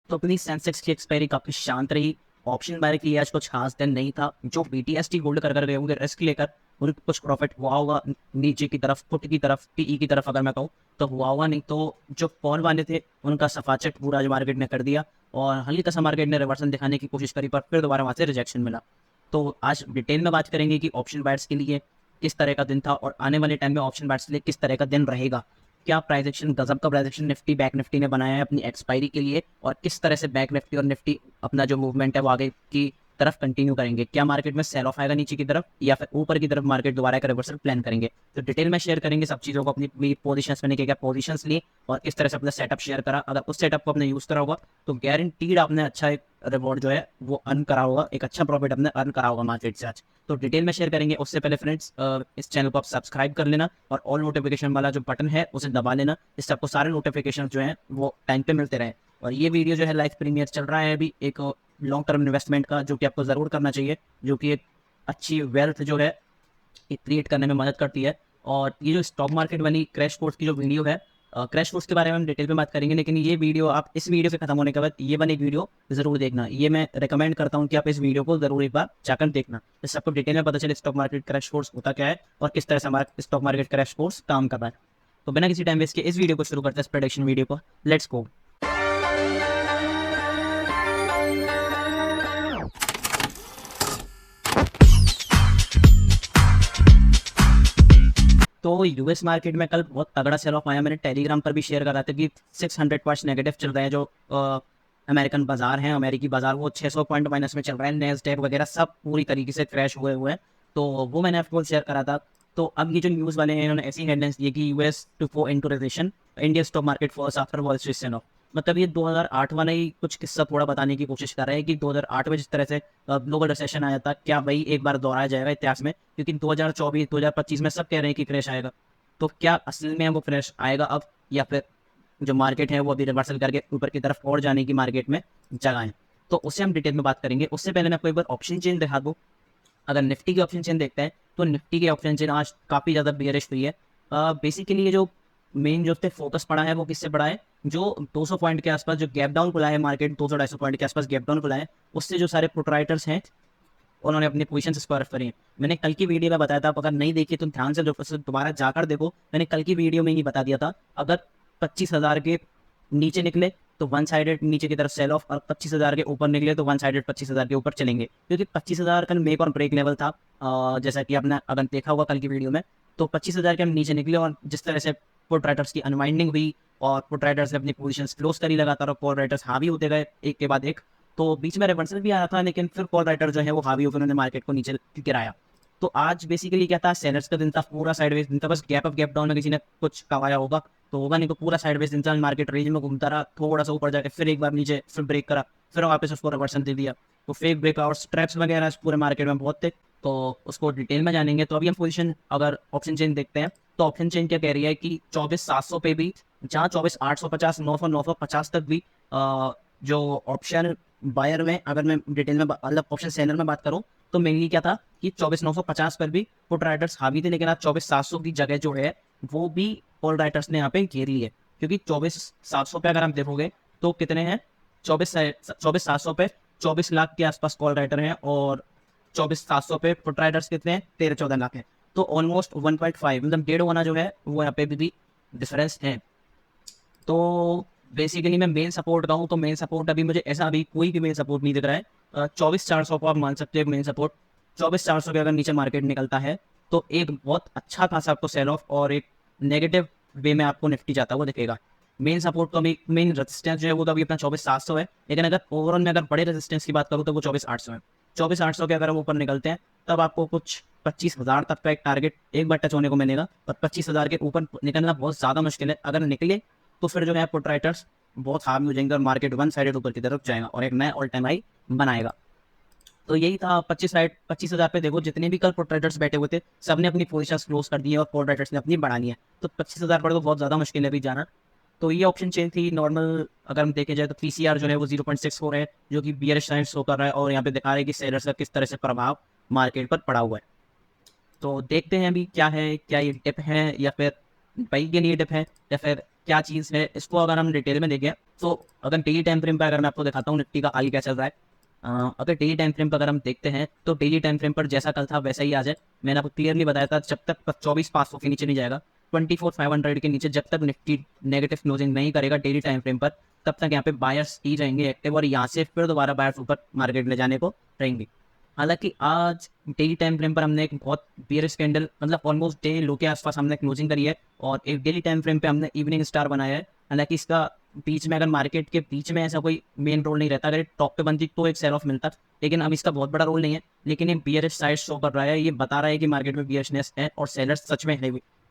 तो अपनी सेंसेक्स की एक्सपायरी काफी शांत रही। ऑप्शन बायर के लिए आज कुछ खास दिन नहीं था। जो बीटीएसटी होल्ड कर गए होंगे रिस्क लेकर, उनको कुछ प्रॉफिट हुआ होगा नीचे की तरफ, फुट की तरफ, पीई की तरफ अगर मैं कहूँ तो हुआ होगा, नहीं तो जो कॉल वाले थे उनका सफाचट पूरा जो मार्केट ने कर दिया और हल्का सा मार्केट ने रिवर्सल दिखाने की कोशिश करी, पर फिर दोबारा वहां से रिजेक्शन मिला। तो आज डिटेल में बात करेंगे कि ऑप्शन बायर्स के लिए किस तरह का दिन था और आने वाले टाइम में ऑप्शन बायर्स के लिए किस तरह का दिन रहेगा। क्या प्राइस एक्शन, गजब का price action Nifty bank Nifty ने बनाया है अपनी एक्सपायरी के लिए, और किस तरह से बैंक निफ्टी और निफ्टी अपना जो मूवमेंट है वो आगे की तरफ कंटिन्यू करेंगे। क्या मार्केट में सेल ऑफ आएगा नीचे की तरफ या फिर ऊपर की तरफ मार्केट दोबारा का रिवर्सल प्लान करेंगे। तो डिटेल में शेयर करेंगे सब चीज़ों को, अपनी पोजीशंस में क्या पोजीशंस ली और किस तरह से अपना सेटअप शेयर करा। अगर उस सेटअप को आपने यूज़ करा होगा तो गारंटीड आपने अच्छा एक रिवॉर्ड जो है वो अर्न करा होगा, एक अच्छा प्रॉफिट आपने अर्न करा होगा मार्केट से आज। तो डिटेल में शेयर करेंगे। उससे पहले फ्रेंड्स इस चैनल को आप सब्सक्राइब कर लेना और ऑल नोटिफिकेशन वाला जो बटन है उसे दबा लेना, इससे आपको सारे नोटिफिकेशन जो हैं वो टाइम पे मिलते रहे। और ये वीडियो जो है लाइव प्रीमियर चल रहा है अभी एक लॉन्ग टर्म इन्वेस्टमेंट का, जो कि आपको ज़रूर करना चाहिए, जो कि एक अच्छी वेल्थ जो है क्रिएट करने में मदद करती है। और ये जो स्टॉक मार्केट वाली क्रैश कोर्स की जो वीडियो है, क्रैश कोर्स के बारे में हम डिटेल में बात करेंगे, लेकिन ये वीडियो आप इस वीडियो के खत्म होने के बाद ये वाली वीडियो जरूर देखना। ये मैं रिकमेंड करता हूँ कि आप इस वीडियो को जरूर एक बार जाकर देखना, जिससे आपको डिटेल में पता चले स्टॉक मार्केट क्रैश कोर्स होता क्या है और किस तरह से हमारा स्टॉक मार्केट क्रैश कोर्स काम कर रहा है। तो बिना किसी टाइम वेस्ट के इस वीडियो को शुरू करते हैं, इस प्रेडिक्शन वीडियो को। Let's go. तो यूएस मार्केट में कल बहुत तगड़ा सेल ऑफ आया। मैंने टेलीग्राम पर भी शेयर करा था कि 600 पॉइंट्स नेगेटिव चल रहे हैं। जो अमेरिकन बाजार हैं, अमेरिकी बाजार, वो 600 पॉइंट माइनस में चल रहा है। नेस्डैक वगैरह सब पूरी तरीके से क्रैश हुए हैं। तो वो मैंने आपको शेयर करा था। तो अब ये जो न्यूज़ वाले हैं इन्होंने ऐसी हेडलाइंस दी कि US to go into recession, India stock market falls after Wall Street sell off. मतलब ये 2008 वाला ही कुछ किस्सा थोड़ा बताने की कोशिश कर रहे हैं कि 2008 में जिस तरह से ग्लोबल रिसेशन आया था, क्या वही एक बार दोहराया जाएगा इतिहास में, क्योंकि 2024 2025 में सब कह रहे हैं कि क्रैश आएगा। तो क्या असल में वो क्रैश आएगा अब, या फिर जो मार्केट है वो अभी रिवर्सल करके ऊपर की तरफ और जाने की मार्केट में जगह है। तो उससे हम डिटेल में बात करेंगे। उससे पहले मैं आपको एक बार ऑप्शन चेन दिखा दूँ। अगर निफ्टी की ऑप्शन चेन देखते हैं तो निफ्टी की ऑप्शन चेन आज काफ़ी ज़्यादा बेयरिश हुई है। बेसिकली ये जो मेन जो पे फोकस पड़ा है वो किससे पड़ा है, जो 200 पॉइंट के आसपास जो गैप डाउन खुला है मार्केट, 200-250 पॉइंट के आसपास गैप डाउन खुला है, उससे जो सारे प्रोटराइटर्स हैं उन्होंने अपनी पोजीशन स्क्वायर करी है। मैंने कल की वीडियो में बताया था, आप अगर नहीं देखी तो ध्यान से दोबारा जाकर देखो। मैंने कल की वीडियो में ही बता दिया था, अगर 25,000 के नीचे निकले तो वन साइडेड नीचे की तरफ सेल ऑफ, और 25,000 के ऊपर निकले तो वन साइडेड 25,000 के ऊपर चलेंगे, क्योंकि 25,000 का मेक और ब्रेक लेवल था। जैसा कि आपने अगर देखा होगा कल की वीडियो में, तो 25,000 के हम नीचे निकले और जिस तरह से पुट राइटर्स की अनवाइंडिंग हुई और पुट राइटर्स ने अपनी पोजीशन क्लोज करी लगातार और कॉल राइटर्स हावी होते गए एक के बाद एक। तो बीच में रिवर्सल भी आया था, लेकिन फिर कॉल राइटर जो है वो हावी होकर उन्होंने मार्केट को नीचे गिराया। तो आज बेसिकली क्या था, सेलर्स का दिन था, पूरा साइडवेज दिन था। बस गैप अप गैप डाउन में किसी ने कुछ कमाया होगा तो होगा, नहीं तो पूरा साइडवेज दिन था। मार्केट रेंज में घूमता रहा, थोड़ा सा ऊपर जाके फिर एक बार नीचे, फिर ब्रेक करा, फिर वापस उसको रिवर्सल दे दिया। तो फेक ब्रेकआउट्स, ट्रैप्स वगैरह पूरे मार्केट में बहुत थे, तो उसको डिटेल में जानेंगे। तो अभी हम पोजीशन अगर ऑप्शन चेन देखते हैं तो ऑप्शन चेन क्या कह रही है कि 24,700 पे भी, जहाँ 24,850, 900, 950 तक भी जो ऑप्शन बायर में, अगर मैं डिटेल में मतलब ऑप्शन सेलर में बात करूं तो मेनली क्या था कि 24,950 पर भी पुट राइटर्स हावी थे, लेकिन आज 24,700 की जगह जो है वो भी कॉल राइटर्स ने यहाँ पे घेर ली है। क्योंकि 24,700 पे अगर हम देखोगे तो कितने हैं, 24,700 पे 24 लाख के आसपास कॉल राइटर हैं और 24,700 पे पुट राइटर्स कितने हैं, 13-14 लाख हैं। तो ऑलमोस्ट 1.5 मतलब 1.5 गुना जो है वो यहाँ पे भी डिफरेंस है। तो बेसिकली मैं मेन सपोर्ट का हूँ, तो मेन सपोर्ट अभी मुझे ऐसा अभी कोई भी मेन सपोर्ट नहीं दिख रहा है। 24,400 को आप मान सकते हो मेन सपोर्ट। 24,400 के अगर नीचे मार्केट निकलता है तो एक बहुत अच्छा खासा आपको सेल ऑफ और एक नेगेटिव वे में आपको निफ्टी जाता हुआ दिखेगा। मेन सपोर्ट तो अभी, मेन रेजिस्टेंस जो है वो तो अभी अपना 24,700 है, लेकिन अगर ओवरऑल में अगर बड़े रेजिस्टेंस की बात करूँ तो वो 24,800 है। 24,800 के अगर हम ऊपर निकलते हैं तब आपको कुछ 25,000 तक का एक टारगेट एक बार टच होने को मिलेगा, पर 25,000 के ऊपर निकलना बहुत ज़्यादा मुश्किल है। अगर निकले तो फिर जो है पुट राइटर्स बहुत हावी हो जाएंगे और मार्केट वन साइडेड ऊपर की तरफ जाएगा और एक नया ऑल टाइम हाई बनाएगा। तो यही था 25,000 पे देखो जितने भी कल पुट राइटर्स बैठे हुए थे सबने अपनी पोजीशन क्लोज कर दी है और पुट राइटर्स ने अपनी बढ़ानी है। तो 25,000 पर तो बहुत ज़्यादा मुश्किल है अभी जाना। तो ये ऑप्शन चेन थी नॉर्मल। अगर हम देखे जाए तो पीसीआर जो है वो 0.64 है, जो कि बियरिश साइन शो कर रहा है और यहाँ पे दिखा रहा है कि सेलर्स का किस तरह से प्रभाव मार्केट पर पड़ा हुआ है। तो देखते हैं अभी क्या है, क्या ये टिप है या फिर बाई के लिए डिप है या फिर क्या चीज़ है, इसको अगर हम डिटेल में देखें तो अगर डेली टाइम फ्रेम पर अगर मैं आपको दिखाता हूँ निफ्टी का हाल क्या चल रहा है। अगर डेली टाइम फ्रेम पर अगर हम देखते हैं तो डेली टाइम फ्रेम पर जैसा कल था वैसा ही आ जाए। मैंने आपको क्लियरली बताया था जब तक 24,500 के नीचे नहीं जाएगा, 24,500 के नीचे जब तक निफ्टी नेगेटिव क्लोजिंग नहीं करेगा डेली टाइम फ्रेम पर, तब तक यहाँ पे बायर्स ही रहेंगे एक्टिव और यहाँ से फिर दोबारा बायर्स ऊपर मार्केट ले जाने को रहेंगे। हालांकि आज डेली टाइम फ्रेम पर हमने एक बहुत बियरिश कैंडल मतलब ऑलमोस्ट डे लो के आसपास हमने क्लोजिंग करी है और एक डेली टाइम फ्रेम पे हमने इवनिंग स्टार बनाया है। हालांकि इसका बीच में अगर मार्केट के बीच में ऐसा कोई मेन रोल नहीं रहता, अगर टॉप पे बनती तो एक सेल ऑफ मिलता, लेकिन अब इसका बहुत बड़ा रोल नहीं है। लेकिन ये बियरिश साइड शो कर रहा है, ये बता रहा है कि मार्केट में बियरिशनेस है और सेलर्स सच में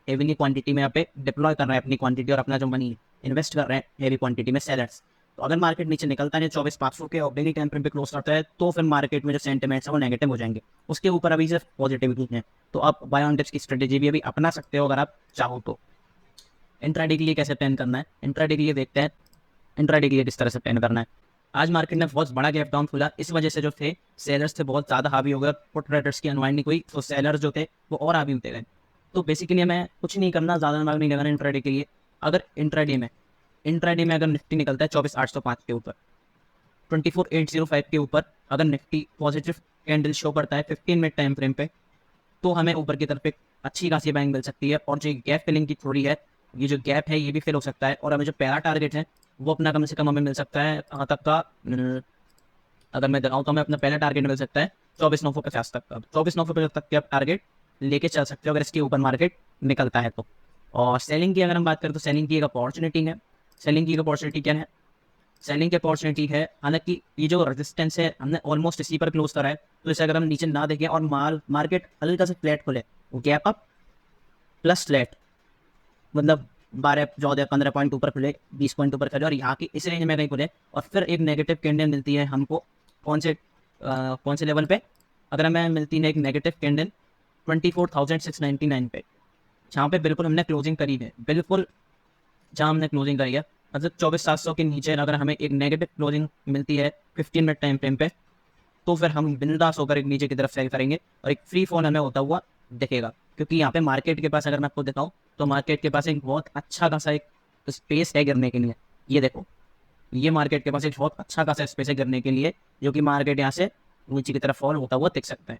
हेवी क्वांटिटी में यहाँ पे डिप्लॉय कर रहे हैं अपनी क्वांटिटी और अपना जो मनी इन्वेस्ट कर रहे हैं हेवी क्वांटिटी में सेलर्स। तो अगर मार्केट नीचे निकलता है 24,500 के और डेली टाइम फ्रेम पे क्लोज करता है तो फिर मार्केट में जो सेंटिमेंट्स है वो नेगेटिव हो जाएंगे। उसके ऊपर अभी सिर्फ पॉजिटिविटी है, तो आप बाय ऑन डिप्स की स्ट्रेटेजी भी अभी अपना सकते हो अगर आप चाहो तो। इंट्राडे के लिए कैसे प्लान करना है, इंट्राडे के लिए देखते हैं इंट्राडे के लिए किस तरह से प्लान करना है। आज मार्केट में बहुत बड़ा गैप डाउन खुला, इस वजह से जो थे सेलर्स थे बहुत ज़्यादा हावी हो गए, पुट ट्रेडर्स की अनवाइंडिंग हुई तो सेलर्स जो थे वो और हावी होते गए। तो बेसिकली हमें कुछ नहीं करना, ज़्यादा दिमाग नहीं लगाना इंट्राडे के लिए। अगर इंट्राडे में अगर निफ्टी निकलता है 24,805 के ऊपर, 24,805 के ऊपर अगर निफ्टी पॉजिटिव कैंडल शो करता है 15 मिनट टाइम फ्रेम पे, तो हमें ऊपर की तरफ एक अच्छी खासी बाइंग मिल सकती है। और जो गैप फिलिंग की थोड़ी है, ये जो गैप है ये भी फिल हो सकता है और हमें जो पहला टारगेट है वो अपना कम से कम हमें मिल सकता है कहाँ तक का, अगर मैं दिखाऊँ तो हमें अपना पहला टारगेट मिल सकता है 24,950 तक का। 24,950 तक के आप टारगेट लेके चल सकते हो अगर इसके ऊपर मार्केट निकलता है तो। और सेलिंग की अगर हम बात करें तो सेलिंग की एक अपॉर्चुनिटी है। सेलिंग की एक अपॉर्चुनिटी क्या है, सेलिंग की अपॉर्चुनिटी है, हालांकि ये जो रेजिस्टेंस है हमने ऑलमोस्ट इसी पर क्लोज करा है, तो इसे अगर हम नीचे ना देखें और मार्केट हल्का से फ्लैट खुले, गैप अप प्लस फ्लैट, मतलब 12, 14, 15 पॉइंट ऊपर खुले, 20 पॉइंट ऊपर खुले और यहाँ की इस रेंज में कहीं खुले और फिर एक नेगेटिव कैंडल मिलती है हमको कौन से लेवल पे, अगर हमें मिलती है एक नेगेटिव कैंडल 24,699 पे, जहाँ पे बिल्कुल हमने क्लोजिंग करी है, बिल्कुल जहाँ हमने क्लोजिंग करी है, मतलब 24,700 के नीचे अगर हमें एक नेगेटिव क्लोजिंग मिलती है 15 मिनट टाइम फ्रेम पे, तो फिर हम बिंदास होकर एक नीचे की तरफ सेल करेंगे और एक फ्री फॉल हमें होता हुआ दिखेगा। क्योंकि यहाँ पे मार्केट के पास अगर मैं आपको दिखाऊँ तो मार्केट के पास एक बहुत अच्छा खासा एक स्पेस है गिरने के लिए। ये देखो, ये मार्केट के पास एक बहुत अच्छा खासा स्पेस है गिरने के लिए, जो कि मार्केट यहाँ से नीचे की तरफ फॉल होता हुआ दिख सकता है।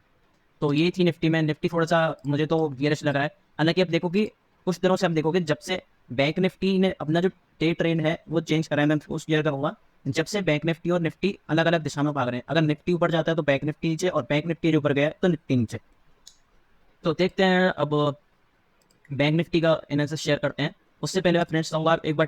तो ये थी निफ्टी में। निफ्टी थोड़ा सा मुझे तो गियरिश लग रहा है, हालांकि अब देखो कि कुछ दिनों से हम देखोगे जब से बैंक निफ्टी ने अपना जो डे ट्रेंड है वो चेंज करा है, मैं उस क्लियर करूँगा। जब से बैंक निफ्टी और निफ्टी अलग अलग दिशा में भाग रहे हैं, अगर निफ्टी ऊपर जाता है तो बैंक निफ्टी नीचे और बैंक निफ्टी ऊपर गया तो निफ्टी नीचे। तो देखते हैं अब बैंक निफ्टी का एनालिसिस शेयर करते हैं। उससे पहले मैं फ्रेंड्स कहूँगा एक बार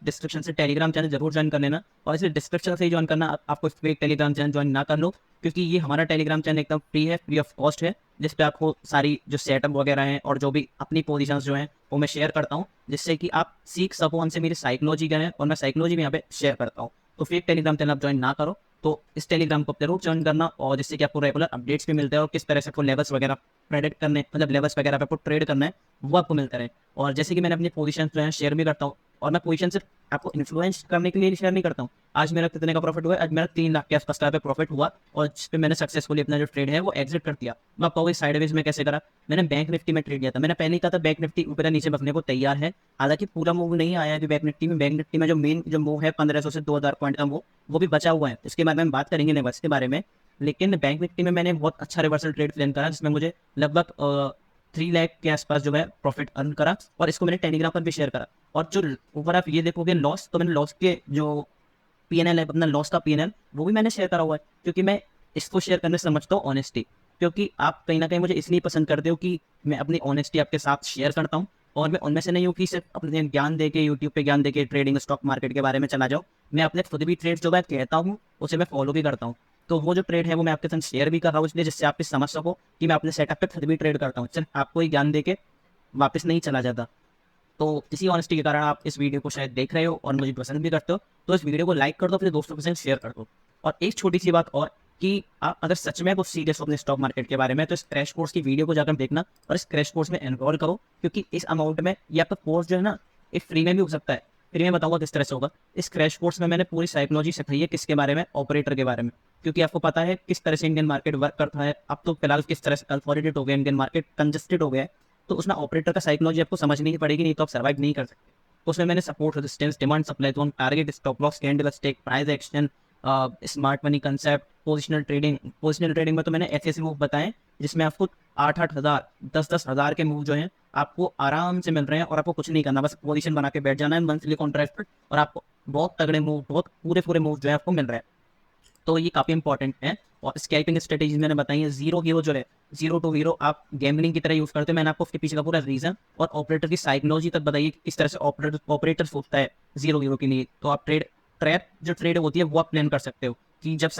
डिस्क्रिप्शन से टेलीग्राम चैनल जरूर ज्वाइन कर लेना, और इसे डिस्क्रिप्शन से ही ज्वाइन करना, आपको फेक टेलीग्राम चैनल ज्वाइन ना कर लो, क्योंकि ये हमारा टेलीग्राम चैनल एकदम फ्री है, फ्री ऑफ कॉस्ट है, जिस पे आपको सारी जो सेटअप वगैरह हैं और जो भी अपनी पोजीशंस जो हैं वो मैं शेयर करता हूँ, जिससे कि आप सीख सको हमसे मेरी साइकोलॉजी क्या है, और मैं साइकोलॉजी भी यहाँ पे शेयर करता हूँ। तो फेक टेलीग्राम चैनल आप ज्वाइन ना करो, तो इस टेलीग्राम को जरूर ज्वाइन करना, और जिससे कि आपको रेगुलर अपडेट्स भी मिलते हैं और किस तरह से आपको लेवल्स वगैरह प्रेडिक्ट करने, मतलब लेवल्स वगैरह पे आपको ट्रेड करना है वो आपको मिलते रहे। और जैसे कि मैंने अपनी पोजीशन जो है शेयर भी करता हूँ, और मैं पोजीशन सिर्फ आपको इन्फ्लुएंस करने के लिए शेयर नहीं करता हूँ। आज मेरा कितने का प्रॉफिट हुआ, आज मेरा 3 लाख के आसपास का प्रॉफिट हुआ, और जिस पे मैंने सक्सेसफुली अपना जो ट्रेड है वो एग्जिट कर दिया। मैं आपको साइडवेज में कैसे करा, मैंने बैंक निफ्टी में ट्रेड किया था। मैंने पहले ही कहा था बैंक निफ्टी ऊपर नीचे बकने को तैयार है, हालांकि पूरा मूव नहीं आया है बैंक निफ्टी में। बैंक निफ्टी में जो मेन जो मूव है 1500 से 2000 पॉइंट का वो भी बचा हुआ है, इसके बारे में बात करेंगे लेवल्स के बारे में। लेकिन बैंक निफ्टी में मैंने बहुत अच्छा रिवर्सल ट्रेड प्लान करा, जिसमें मुझे लगभग 3 लाख के आसपास जो है प्रॉफिट अर्न करा, और इसको मैंने टेलीग्राम पर भी शेयर करा। और जो ऊपर आप ये देखोगे लॉस, तो मैंने लॉस के जो पीएनएल है, अपना लॉस का पीएनएल वो भी मैंने शेयर करा हुआ है, क्योंकि मैं इसको शेयर करने से समझता हूँ ऑनेस्टी। क्योंकि आप कहीं ना कहीं मुझे इसलिए पसंद करते हो कि मैं अपनी ऑनेस्टी आपके साथ शेयर करता हूँ, और मैं उनमें से नहीं हूँ कि सिर्फ अपने ज्ञान देके यूट्यूब पे ज्ञान देके ट्रेडिंग स्टॉक मार्केट के बारे में चला जाऊँ। मैं अपने खुद भी ट्रेड जो मैं कहता हूँ उसे मैं फॉलो भी करता हूँ। तो वो जो ट्रेड है वो मैं आपके साथ शेयर भी कर रहा हूँ, इसलिए जिससे आप समझ सको कि मैं अपने सेटअप पे खुद भी ट्रेड करता हूँ, सिर्फ आपको ही ज्ञान देके वापस नहीं चला जाता। तो इसी ऑनेस्टी के कारण आप इस वीडियो को शायद देख रहे हो और मुझे पसंद भी करते हो, तो इस वीडियो को लाइक कर दो, अपने दोस्तों के साथ शेयर कर दो। और एक छोटी सी बात और, कि आप अगर सच में कुछ सीरियस हो अपने स्टॉक मार्केट के बारे में, तो इस क्रैश कोर्स की वीडियो को जाकर देखना और इस क्रैश कोर्स में एनरोल करो, क्योंकि इस अमाउंट में ये आपका कोर्स जो है ना, ये फ्री में भी हो सकता है। फ्री में बताऊंगा किस तरह से होगा। इस क्रैश कोर्स में मैंने पूरी साइकोलॉजी सिखाई है, किसके बारे में, ऑपरेटर के बारे में, क्योंकि आपको पता है किस तरह से इंडियन मार्केट वर्क करता है। अब तो फिलहाल किस तरह से कंसोलिडेट हो गया इंडियन मार्केट, कंजस्टेड हो गया है, तो उसमें ऑपरेटर का साइकोलॉजी आपको समझनी ही पड़ेगी, नहीं तो आप सर्वाइव नहीं कर सकते। तो उसमें मैंने support, resistance, demand, supply zone, target, stop loss, candle stick, price action, smart money concept, positional trading में तो मैंने ऐसे ऐसे मूव बताए जिसमें आपको 8-8 हज़ार, 10-10 हज़ार के मूव जो हैं आपको आराम से मिल रहे हैं और आपको कुछ नहीं करना, बस पोजीशन बना के बैठ जाना है मंथली कॉन्ट्रैक्ट पर और आपको बहुत तगड़े मूव, बहुत पूरे पूरे मूव जो है आपको मिल रहे हैं। तो ये काफ़ी इंपॉर्टेंट है। और स्कैल्पिंग स्ट्रेटेजीज मैंने बताई है। जीरो हीरो जो है, जीरो टू हीरो आप गैम्बलिंग की तरह यूज़ करते हैं। मैंने आपको उसके पीछे का पूरा रीज़न और ऑपरेटर की साइकोलॉजी तक बताइए कि किस तरह से ऑपरेटर सोचता है जीरो हीरो के लिए। तो आप ट्रेड होती है वो आप प्लान कर सकते हो कि जब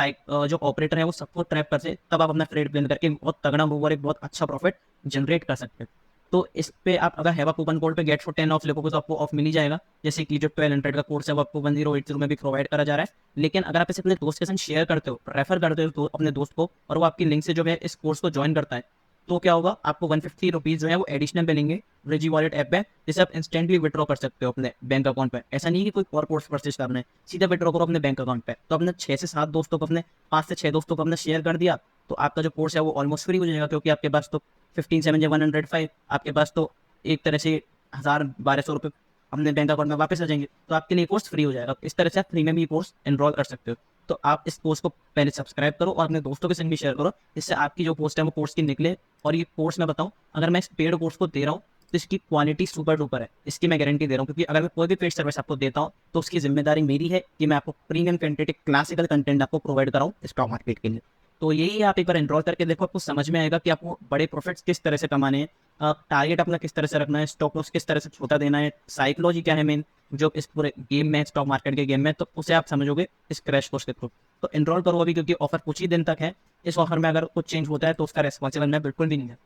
जो ऑपरेटर है वो सबको ट्रैप करते, तब आप अपना ट्रेड प्लान करके बहुत तगड़ा मूव और एक बहुत अच्छा प्रॉफिट जनरेट कर सकते हो। तो इस पे आप अगर हैवा कूपन कोड पे गेट फॉर 10 ऑफ लिखोगे तो आपको ऑफ मिल ही जाएगा। जैसे कि जो 1200 का कोर्स है वो आपको 1080 में भी प्रोवाइड करा जा रहा है। लेकिन अगर आप इसे अपने दोस्त के साथ शेयर करते हो, रेफर करते हो तो अपने दोस्त को, और वो आपकी लिंक से जो है इस कोर्स को ज्वाइन करता है, तो क्या होगा, आपको 150 रुपीज़ जो है वो एडिशनल मिलेंगे रिजी वॉलेट ऐप पे, जिसे आप इंस्टेंटली विड्रॉ कर सकते हो अपने बैंक अकाउंट पे। ऐसा नहीं है कि कोई और कोर्स परचेज करना है, सीधा विड्रॉ करो अपने बैंक अकाउंट पे। तो अपने 6 से 7 दोस्तों को, अपने 5 से 6 दोस्तों को अपने शेयर कर दिया, तो आपका जो कोर्स है वो ऑलमोस्ट फ्री हो जाएगा, क्योंकि आपके पास तो 15 7 105 आपके पास तो एक तरह से 1000-1200 रुपये अपने बैंक अकाउंट में वापस आ जाएंगे, तो आपके लिए कोर्स फ्री हो जाएगा। इस तरह से आप फ्री में भी कोर्स एनरोल कर सकते हो। तो आप इस कोर्स को पहले सब्सक्राइब करो और अपने दोस्तों के संग भी शेयर करो, जिससे आपकी जो पोस्ट है वो कोर्स की निकले। और ये कोर्स मैं बताऊं, अगर मैं इस पेड कोर्स को दे रहा हूँ तो इसकी क्वालिटी सुपर डुपर है, इसकी मैं गारंटी दे रहा हूँ। क्योंकि अगर मैं कोई भी पेड सर्विस आपको देता हूँ तो उसकी जिम्मेदारी मेरी है कि मैं आपको प्रीमियम कंटेंट, क्लासिकल कंटेंट आपको प्रोवाइड कराऊँ स्टॉक मार्केट के लिए। तो यही आप एक बार एनरोल करके देखो, आपको समझ में आएगा कि आपको बड़े प्रॉफिट्स किस तरह से कमाने हैं, टारगेट अपना किस तरह से रखना है, स्टॉप लॉस किस तरह से छोटा देना है, साइकोलॉजी क्या है मेन जो इस पूरे गेम में, स्टॉक मार्केट के गेम में, तो उसे आप समझोगे इस क्रैश कोर्स के थ्रू। तो एनरोल करो अभी, क्योंकि ऑफर कुछ ही दिन तक है। इस ऑफर में अगर कुछ चेंज होता है तो उसका रेस्पॉन्सिबल मैं बिल्कुल भी नहीं है।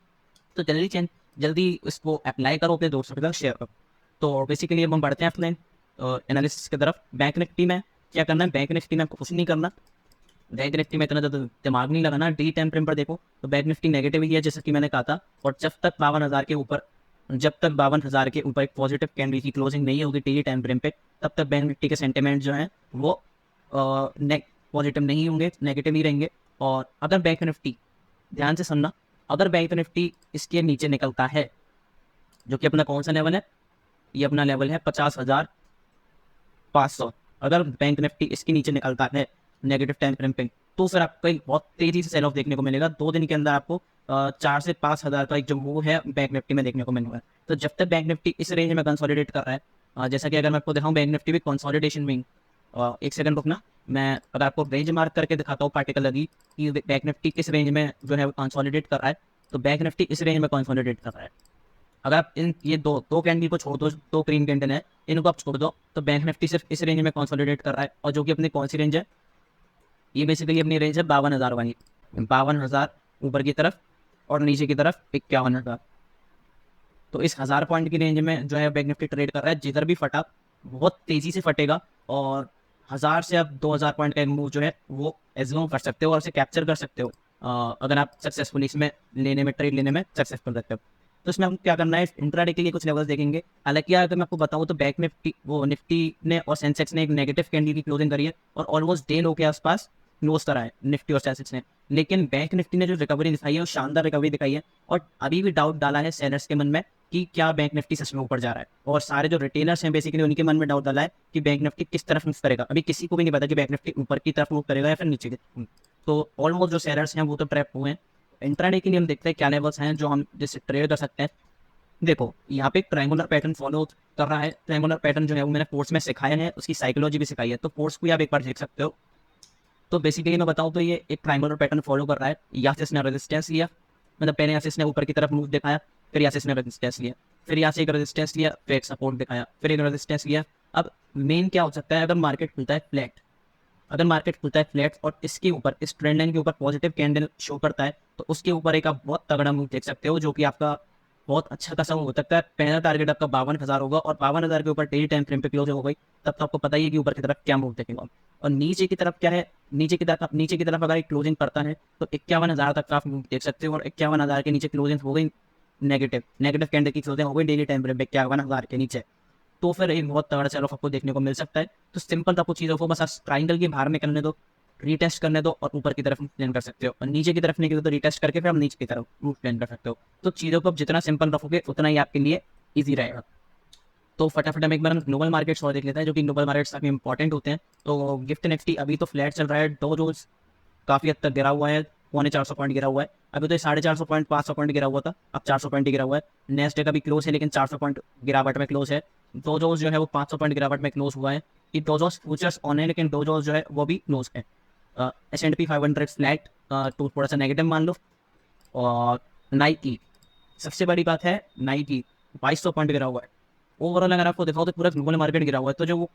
तो जल्दी इसको अप्लाई करो, अपने दोस्तों के साथ शेयर करो। तो बेसिकली अब हम बढ़ते हैं अपने एनालिसिस की तरफ। बैंक निफ्टी में क्या करना है, बैंक निफ्टी में आपको कुछ नहीं करना। बैंक निफ्टी में इतना ज़्यादा दिमाग नहीं लगाना। डी टाइम फ्रेम पर देखो तो बैंक निफ्टी नेगेटिव ही है, जैसा कि मैंने कहा था। और जब तक 52,000 के ऊपर एक पॉजिटिव कैंडल की क्लोजिंग नहीं होगी डेली टाइम फ्रेम पे, तब तक बैंक निफ्टी के सेंटिमेंट जो है वो पॉजिटिव नहीं होंगे, नेगेटिव ही रहेंगे। और अगर बैंक निफ्टी, ध्यान से सुनना, अगर बैंक निफ्टी इसके नीचे निकलता है, जो कि अपना कौन सा लेवल है, ये अपना लेवल है 50,500। अगर बैंक निफ्टी इसके नीचे निकलता है नेगेटिव टाइम फ्रेम पे, तो फिर आपको एक बहुत तेजी से सेल ऑफ देखने को मिलेगा। 2 दिन के अंदर आपको 4 से 5 हज़ार का एक जो मूव है बैंक निफ्टी में देखने को मिलेगा। तो जब तक बैंक निफ्टी इस रेंज में कंसोलिडेट कर रहा है, जैसा कि अगर मैं आपको दिखाऊं बैंक निफ्टी भी कंसोलिडेशन में, एक सेकंड रुकना, मैं अगर आपको रेंज मार्क करके दिखाता हूँ पार्टिकुलरली कि बैंक निफ्टी किस रेंज में जो है कंसोलिडेट कर रहा है, तो बैंक निफ्टी इस रेंज में कंसोलिडेट कर रहा है। अगर आप ये दो दो कैंडल को छोड़ दो, 2 ग्रीन कैंडल है, इनको आप छोड़ दो, तो बैंक निफ्टी सिर्फ इस रेंज में कंसोलिडेट कर रहा है। और जो कि अपनी कौन सी रेंज है, ये बेसिकली अपनी रेंज है 52,000 वाली। 52,000 ऊपर की तरफ और नीचे की तरफ 51,000। तो इस 1000 पॉइंट की रेंज में जो है बैंक निफ्टी ट्रेड कर रहा है। जिधर भी फटा बहुत तेजी से फटेगा, और 1000 से आप 2000 पॉइंट का एक मूव जो है वो एज्यूम कर सकते हो और उसे कैप्चर कर सकते हो, अगर आप सक्सेसफुली इसमें ट्रेड लेने में सक्सेसफुल रहते हो। तो इसमें हम क्या करना है, इंट्राडे के लिए कुछ लेवल्स देखेंगे। हालांकि अगर मैं आपको बताऊं तो बैंक निफ्टी, निफ्टी ने और सेंसेक्स ने एक नेगेटिव कैंडल की क्लोजिंग करी है और ऑलमोस्ट डे लो के आसपास क्लोज करा है निफ्टी और सेंसेक्स ने। लेकिन बैंक निफ्टी ने जो रिकवरी दिखाई है वो शानदार रिकवरी दिखाई है। और अभी भी डाउट डाला है सेलर्स के मन में कि क्या बैंक निफ्टी सच में ऊपर जा रहा है। और सारे जो रिटेलर्स हैं बेसिकली उनके मन में डाउट डाला है कि बैंक निफ्टी किस तरफ मूव करेगा। अभी किसी को भी नहीं पता कि बैंक निफ्टी ऊपर की तरफ मूव करेगा या फिर नीचे की तरफ। तो ऑलमोस्ट जो सेलर्स हैं वो तो ट्रैप हुए हैं। इंट्राडे के लिए हम देखते हैं क्या लेवल्स हैं जो हम जिससे ट्रेड कर सकते हैं। देखो यहाँ पे एक ट्रायंगुलर पैटर्न फॉलो कर रहा है। ट्रायंगुलर पैटर्न जो है वो मैंने कोर्स में सिखाया है, उसकी साइकोलॉजी भी सिखाई है, तो कोर्स को आप एक बार देख सकते हो। तो बेसिकली मैं बताऊँ तो ये एक ट्रायंगुलर पैटर्न फॉलो कर रहा है। यहाँ से इसने रेजिस्टेंस लिया, मतलब पहले यहाँ से इसने ऊपर की तरफ मूव दिखाया, फिर यहाँ से इसने रेजिस्टेंस लिया, फिर यहाँ से एक रेजिस्टेंस लिया, फिर एक सपोर्ट दिखाया, फिर एक रेजिस्टेंस लिया। अब मेन क्या हो सकता है, अगर मार्केट खुलता है फ्लैट, अगर मार्केट खुलता है फ्लैट और इसके ऊपर, इस ट्रेंड लाइन के ऊपर पॉजिटिव कैंडल शो करता है, तो उसके ऊपर एक आप बहुत तगड़ा मूव देख सकते हो, जो कि आपका बहुत अच्छा खासा मूव हो सकता है। पहला टारगेट आपका 52,000 होगा और 52,000 के ऊपर डेली टाइम फ्रेम पे क्लोज हो गई, तब तो आपको पता ही है कि ऊपर की तरफ क्या मूव देखेगा। और नीचे की तरफ क्या है, नीचे की तरफ अगर क्लोजिंग करता है तो 51,000 तक का आप मूव देख सकते हो। और 51,000 के नीचे क्लोजिंग हो गई नेगेटिव कैंडल की क्लोजिंग हो गई डेली टाइम फ्रेम पे 51,000 के नीचे, तो फिर एक बहुत तगड़ा सेल ऑफ आपको देखने को मिल सकता है। तो सिंपल आपको चीज़ों को बस ट्राइंगल के बाहर निकलने दो, रीटेस्ट करने दो और ऊपर की तरफ प्लान कर सकते हो, और नीचे की तरफ नहीं किया तो रीटेस्ट करके फिर हम नीचे की तरफ रूट प्लान कर सकते हो। तो चीज़ों को आप जितना सिंपल रखोगे उतना ही आपके लिए ईजी रहेगा। तो फटाफट हम एक बार ग्लोबल मार्केट्स और देख लेते हैं, जो कि ग्लोबल मार्केट्स काफ़ी इंपॉर्टेंट होते हैं। तो गिफ्ट निफ्टी अभी तो फ्लैट चल रहा है, डो जोन्स काफ़ी हद तक गिरा हुआ है, 450 पॉइंट गिरा हुआ है। अभी तो 450 पॉइंट 500 पॉइंट गिरा हुआ था, अब 400 पॉइंट ही गिरा हुआ है। नेस्डे का भी क्लोज है लेकिन 400 पॉइंट गिरावट में क्लोज है। डो जोन्स जो है वो 500 पॉइंट गिरावट में क्लोज हुआ है। ये डो जोन्स फ्यूचर्स ऑन है लेकिन डो जोन्स जो है वो भी क्लोज है। S&P 500 फ्लैट, तो थोड़ा सा नेगेटिव मान लो। और नाइकी, सबसे बड़ी बात है नाइकी 2200 पॉइंट गिरा हुआ है। ओवरऑल अगर आपको दिखाओ तो पूरा ग्लोबल मार्केट गिरा हुआ है। तो जो वो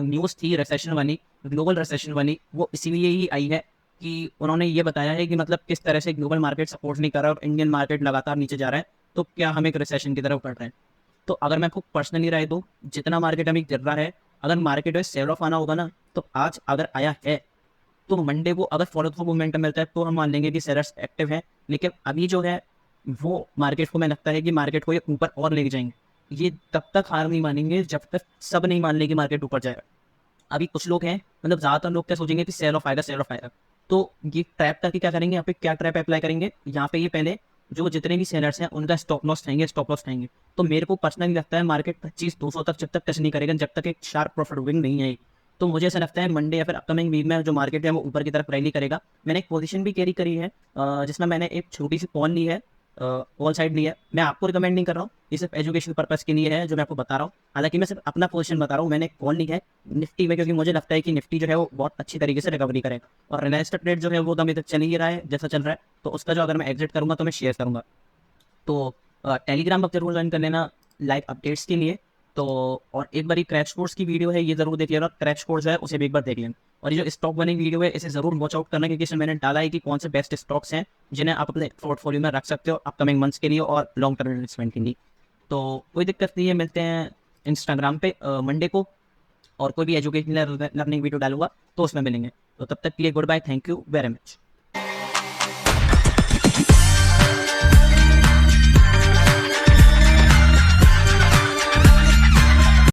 न्यूज़ थी रिसेशन वाली, ग्लोबल रिसेशन वाली, वो इसीलिए ही आई है कि उन्होंने ये बताया है कि मतलब किस तरह से ग्लोबल मार्केट सपोर्ट नहीं कर रहा और इंडियन मार्केट लगातार नीचे जा रहा है, तो क्या हम एक रिसेशन की तरफ बढ़ रहे हैं। तो अगर मैं आपको पर्सनली राय दूँ, जितना मार्केट अभी गिर रहा है, अगर मार्केट में सेल ऑफ आना होगा ना, तो आज अगर आया है तो मंडे को अगर फॉलो थ्रू मोमेंटम मिलता है तो हम मान लेंगे कि सेलर्स एक्टिव है। लेकिन अभी जो है वो मार्केट को, मैं लगता है कि मार्केट को ये ऊपर और लेके जाएंगे। ये तब तक हार नहीं मानेंगे जब तक सब नहीं मान लेंगे मार्केट ऊपर जाएगा। अभी कुछ लोग हैं, मतलब ज़्यादातर लोग क्या सोचेंगे कि सेल ऑफ आएगा, सेल ऑफ आएगा। तो ये ट्रैप करके क्या करेंगे, यहाँ पे क्या ट्रैप अप्लाई करेंगे, यहाँ पे ये पहले जो जितने भी सेलर्स हैं उनका स्टॉप लॉस खाएंगे, स्टॉप लॉस खाएंगे। तो मेरे को पर्सनली लगता है मार्केट 25-200 तक जब तक टच नहीं करेगा, जब तक एक शार्प प्रॉफिट बुकिंग नहीं आएगी। तो मुझे ऐसा लगता है मंडे या फिर अपकमिंग वीक में जो मार्केट है वो ऊपर की तरफ रैली करेगा। मैंने एक पोजीशन भी कैरी करी है, जिसमें मैंने एक छोटी सी कॉल ली है, कॉल साइड ली है। मैं आपको रिकमेंड नहीं कर रहा हूँ, ये सिर्फ एजुकेशन पर्पस के लिए है जो मैं आपको बता रहा हूँ। हालांकि मैं सिर्फ अपना पोजीशन बता रहा हूँ। मैंने एक कॉल ली है निफ्टी में, क्योंकि मुझे लगता है कि निफ्टी जो है वो बहुत अच्छी तरीके से रिकवरी करेगा। और रिलायंस का ट्रेड जो है वो तो अभी तक चल ही रहा है जैसा चल रहा है, तो उसका जो अगर मैं एग्जिट करूँगा तो मैं शेयर करूँगा। तो टेलीग्राम पर जरूर ज्वाइन कर लेना लाइव अपडेट्स के लिए। तो और एक बार क्रैश कोर्स की वीडियो है, ये जरूर देख लेना। क्रैश कोर्स है उसे भी एक बार देख लेना। और ये जो स्टॉक बनी वीडियो है इसे जरूर वॉच आउट करना, क्योंकि इसमें मैंने डाला है कि कौन से बेस्ट स्टॉक्स हैं जिन्हें आप अपने पोर्टफोलियो में रख सकते हो अपकमिंग मंथ्स के लिए और लॉन्ग टर्म इन्वेस्टमेंट के लिए। तो कोई दिक्कत नहीं है, मिलते हैं इंस्टाग्राम पे मंडे को, और कोई भी एजुकेशनल लर्निंग वीडियो डालूंगा तो उसमें मिलेंगे। तो तब तक के लिए goodbye, thank you very much.